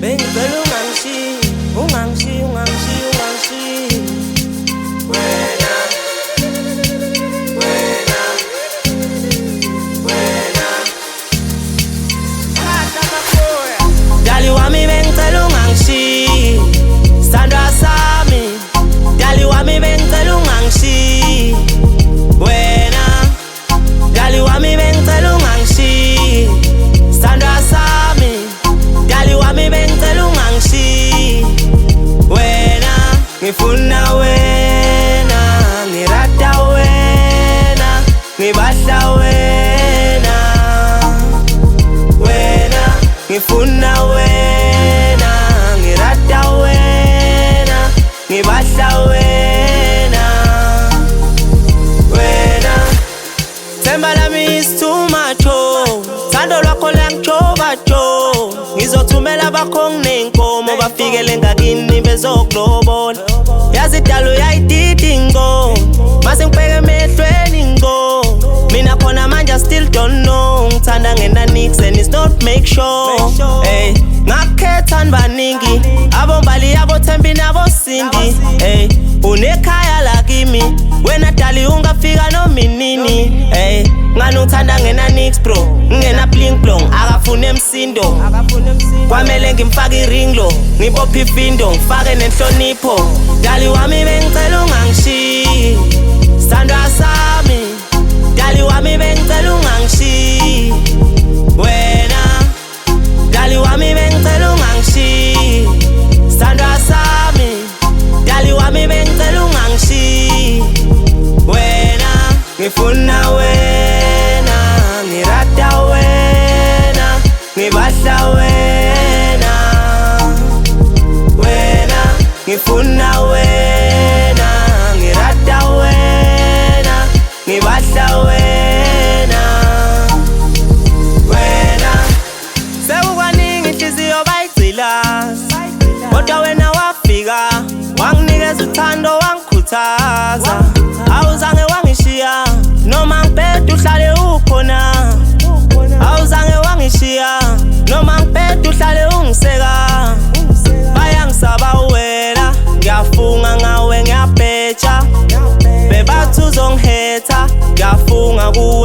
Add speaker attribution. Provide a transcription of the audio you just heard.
Speaker 1: Bengicela ungangishi wena Dali wami bengicela ungangishi Sandra sami Dali wami bengicela ungangishi wena Dali wami bengicela ungangishi Sandra sami Dali wami bengicela ungangishi wena ngifuna wena ngirata wena ngibahla wena ngifuna wena ngirata wena ngibahla wena Themba lami is too much Thando lwakho langijoba jo Ngizothumela abakho nginenkomo bafikele ngakini bezokulobola Yazi dalo uyayididi ngo Mase ngibheke emehlweni ngo Mina khona manje I still don't know Ngithanda ngena nix and it's not make sure Hey, ngakhetha baningi Abombali yabo Thembi nabo Cindy Hey, unekhaya lakimi Wena dali ungafika nominini Hey, ngani ngithanda ngena nix bro Ngena bling plong akafuna emsindo Kwamele ngimfake iring lo Ngibophe ifindo ngifake nenhlonipho Dali wami bengicela ungangishi Sandra sami Dali wami bengicela ungangishi wena Dali wami bengicela ungangishi Sandra sami Dali wami bengicela ungangishi wena ngifuna wena ngirata wena ngibahla wena ngifuna wena ngirata wena ngibahla wena Sekukwaningi inhliziyo bayigcila Kodwa wena wafika wanginikeza uthando wangikhuthaza Awuzange wangishiya noma ngibhede uhlale ukhona Awuzange wangishiya noma ngibhede uhlale ungiseka Bayangisaba wena ngiyafunga ngawe ngiyabheja Bebathi uzongihetha ngiyafunga kuwe